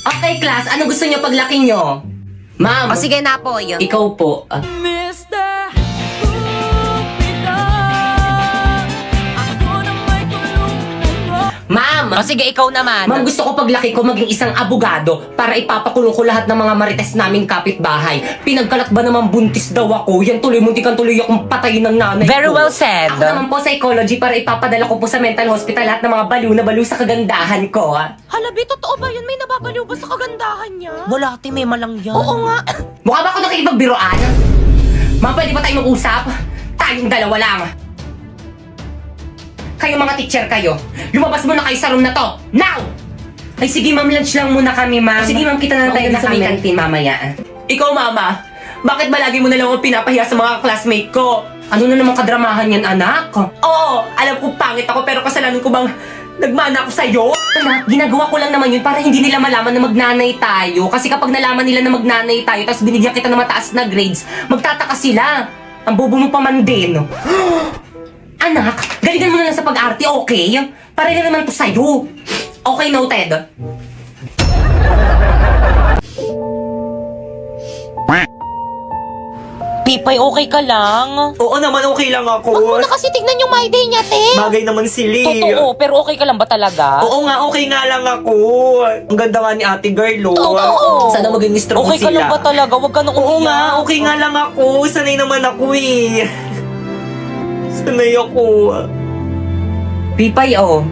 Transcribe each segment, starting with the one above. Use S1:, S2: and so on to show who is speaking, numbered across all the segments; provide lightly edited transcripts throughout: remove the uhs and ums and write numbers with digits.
S1: Okay, class. Ano gusto niyo paglaki niyo? Ma'am.
S2: O sige na po, yun.
S1: Ikaw po.
S3: Mr. Cupido, ako na may tulungan.
S1: Ma'am.
S2: O sige, ikaw naman.
S1: Ma'am, gusto ko paglaki ko maging isang abogado para ipapakulong ko lahat ng mga marites naming kapitbahay. Pinagkalat ba naman buntis daw ako? Yan tuloy, muntikan tuloy akong patayin ng nanay
S2: Very
S1: ko.
S2: well said.
S1: Ako naman po psychology para ipapadala ko po sa mental hospital lahat ng mga baliw na baliw sa kagandahan ko.
S3: Halabi, totoo ba yun? May nababaliw ba sa kagandahan niya?
S2: Wala, ate, may malang yan.
S3: Oo nga.
S1: Mukha ba ako nakikipagbiroan? Ma'am, pwede ba tayo mag-usap? Tayong dalawa lang. Kayo mga teacher kayo, lumabas muna kayo sa room na to. Now! Ay sige ma'am, lunch lang muna kami ma'am. Sige ma'am, kita na tayo sa may canteen mamaya. Ikaw mama, bakit ba lagi mo na lang ako pinapahiya sa mga classmate ko? Ano na naman kadramahan yan anak? Oo, alam ko pangit ako pero kasalanan ko bang nagmana ako sa'yo? Anak, ginagawa ko lang naman yun para hindi nila malaman na magnanay tayo. Kasi kapag nalaman nila na magnanay tayo tapos binigyan kita ng mataas na grades, magtataka sila. Ang bobo mo pa man din. Anak, galingan mo na lang sa pag-arte, okay? Para na naman to sa'yo. Okay, noted.
S2: Pipay, okay ka lang?
S4: Oo naman, okay lang ako.
S3: Huwag mo na kasi tignan yung my day niya, te.
S4: Bagay naman sila eh.
S2: Totoo, pero okay ka lang ba talaga?
S4: Oo nga, okay nga lang ako. Ang ganda nga ni ate girl, oh.
S2: Oo.
S1: Sana maging strong
S2: Okay ka
S1: sila.
S2: lang ba talaga? Huwag ka nang
S4: Oo
S2: umiyak.
S4: nga, okay nga lang ako. Sanay naman ako eh. Sanay ako.
S1: Pipay, oh.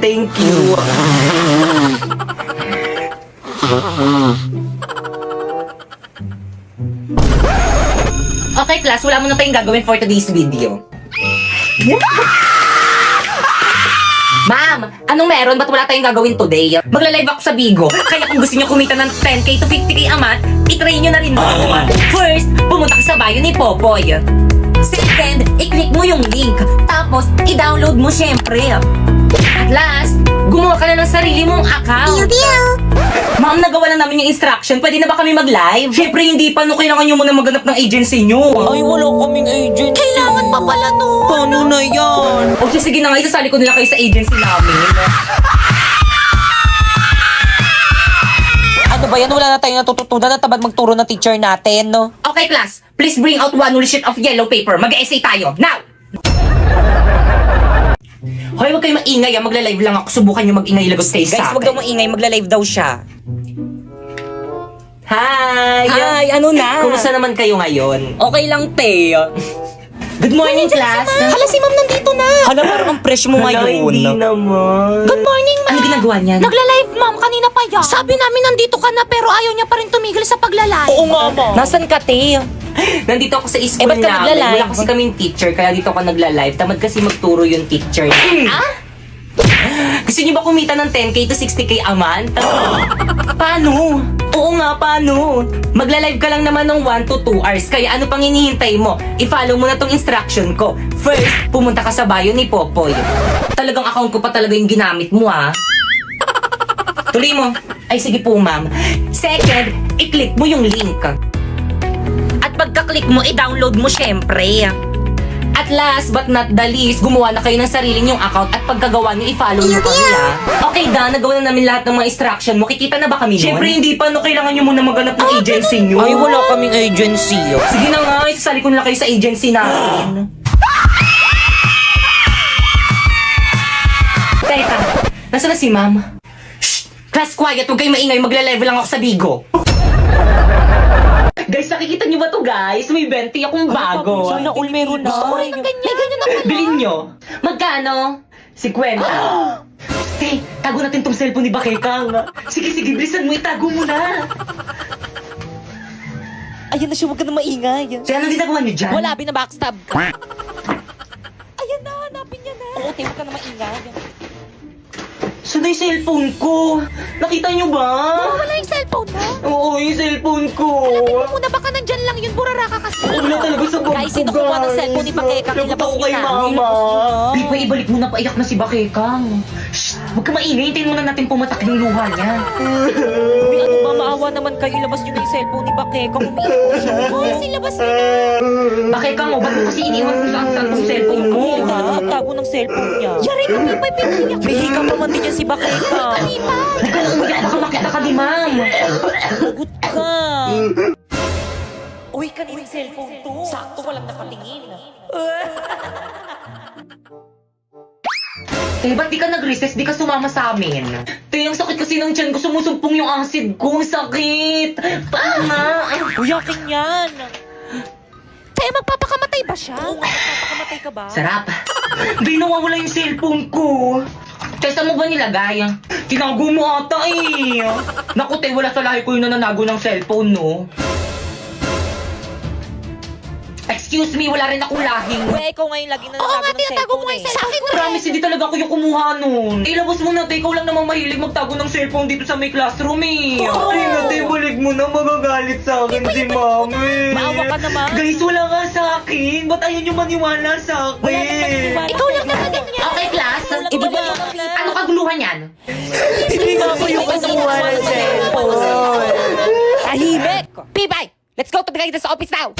S4: Thank you.
S1: Okay, class, wala mo na tayong gagawin for today's video. Ma'am, anong meron? Ba't wala tayong gagawin today? Magla-live ako sa Bigo. Kaya kung gusto niyo kumita ng 10k to 50k a month, itry niyo na rin ako. First, pumunta ka sa bio ni Popoy. Second, i-click mo yung link. Tapos, i-download mo syempre. At last, gumawa ka na ng sarili mong account. Ma'am, nagawa na namin yung instruction. Pwede na ba kami mag-live? Syempre, hindi pa. No, kailangan nyo muna maghanap ng agency nyo.
S2: Ay, wala kaming agency.
S3: Kailangan pa pala to.
S2: Paano na yan?
S1: O sige na nga, isasali ko nila kayo sa agency namin.
S2: Ano ba yan? Wala na tayong natututunan na tabad magturo ng teacher natin, no?
S1: Okay, class. Please bring out one whole sheet of yellow paper. Mag-essay tayo. Now! Hoy, huwag kayo maingay. Magla-live lang ako. Subukan nyo mag-ingay lagos kayo
S2: Guys,
S1: sa
S2: wag daw
S1: akin.
S2: maingay. Magla-live daw siya.
S1: Hi!
S2: Hi, ano na?
S1: Kumusta naman kayo ngayon?
S2: Okay lang, te.
S1: Good morning, class!
S3: Hala, si ma'am nandito na.
S2: Hala, parang ang fresh mo
S4: Hala,
S2: ngayon.
S4: hindi naman.
S3: Good morning, ma'am.
S1: Ano ginagawa niyan?
S3: Nagla-live, ma'am. Kanina pa yan. Sabi namin nandito ka na pero ayaw niya pa rin tumigil sa pagla-live.
S2: Oo nga, ma. Nasaan ka, te?
S1: Nandito ako sa school
S2: ba't ka
S1: namin.
S2: nagla-live?
S1: Wala kasi kaming teacher, kaya dito ako nagla-live. Tamad kasi magturo yung teacher. Gusto niyo ba kumita ng 10k to 60k a month? Paano? Oo nga, paano? Magla-live ka lang naman ng 1 to 2 hours. Kaya ano pang hinihintay mo? I-follow mo na tong instruction ko. First, pumunta ka sa bio ni Popoy. Talagang account ko pa talaga yung ginamit mo, ha? Tuloy mo. Ay, sige po, ma'am. Second, i-click mo yung link.
S2: At pagka-click mo, i-download mo syempre.
S1: At last but not the least, gumawa na kayo ng sarili nyong account at pagkagawa nyo, i-follow nyo kami, ha? Okay, Dan, nagawa na namin lahat ng mga instruction mo. Kikita na ba kami nun? Siyempre, hindi pa. No, kailangan nyo muna maghanap ng agency nyo.
S2: Ay, wala kaming agency.
S1: Sige na nga, isasali ko na kayo sa agency namin. Teka, nasa na si ma'am? Shh! Class quiet, huwag kayo maingay. Magla-level lang ako sa Bigo. Guys, nakikita nyo ba to guys? May 20 akong bago.
S2: Sana all meron na.
S3: Gusto ko rin ng ganyan. May ganyan na pala.
S1: Bilhin nyo. Magkano? 50. Hey, tago natin tong cellphone ni Bakekang. Sige, bilisan mo. Itago mo na.
S2: Ayan na siya, huwag ka na maingay.
S1: Kaya anong ginagawa nyo dyan?
S2: Wala, binabackstab ka.
S3: Ayan na, hanapin niya na.
S2: Oo, te, huwag ka na maingay.
S1: Saan na yung cellphone ko? Nakita nyo ba?
S3: Wala yung cellphone mo.
S1: Oo, yung cellphone ko.
S3: Alamin mo muna baka nandyan lang yun, burara ka kasi.
S4: Wala talaga sa bag
S2: Guys,
S4: ko,
S2: sino kukuha ng cellphone ni Bakekang?
S4: Lagot
S2: Ilabas
S4: ako
S2: niyo
S4: kay
S2: na.
S4: mama.
S1: Di pa ibalik mo na, paiyak na si Bakekang. Shh! Huwag ka maingay, hintayin mo na natin pumatak yung luha niya.
S2: Uy, ano ba, maawa naman kayo. Ilabas nyo na yung cellphone ni Bakekang. Umiiyak po siya.
S3: Oo, silabas mo na.
S1: Bakekang, ba't mo kasi iniwan kung saan yung cellphone mo?
S2: Tago ng cellphone niya.
S3: Yari mo, Pipay, pinahiyak.
S2: May hika pa man din yan si Bakekang.
S1: Huwag ka nang umiyak, baka makita ka di, ma'am.
S2: Lagot ka. Uy, kanilang cellphone to. Sakto, walang nakatingin.
S1: Ba't di ka nag-recess? Di ka sumama sa amin? Ang sakit kasi ng tiyan ko. Sumusumpong yung acid ko. Ang sakit. Paanga.
S2: Uy, akin yan.
S3: Kaya magpapakamatay ba siya?
S2: Oo nga, magpapakamatay ka ba?
S1: Sarap. Di nawawala yung cellphone ko. Kesa mo ba nilagay? Tinago mo ata eh. Naku, te, wala sa lahi ko yung nananago ng cellphone, no? Excuse me, wala rin akong lahing.
S2: Uy, ikaw ngayon lagi na
S3: Oo nga,
S2: nanago ng
S3: tinatago mo
S2: cellphone
S3: nga
S2: eh.
S3: yung cellphone ko.
S1: Promise, hindi talaga ako yung kumuha nun. Ilabas mo na, te. Ikaw lang naman mahilig magtago ng cellphone dito sa may classroom eh.
S4: Ay, nate, balik mo na. Magagalit sa akin si mami.
S2: Maawa ka naman.
S1: Guys, wala nga sa akin. Ba't ayaw nyo maniwala sa
S2: Wala naman
S1: akin?
S2: maniwala
S3: Ikaw lang
S2: sa'yo.
S3: naman ganyan.
S1: Okay, class.
S2: Ikaw lang
S1: Ibaba.
S2: naman ganyan.
S1: Ano kaguluhan yan?
S4: Hindi nga ako yung kumuha ng cellphone.
S2: Tahimik! Pibay! Let's go to the guidance office now!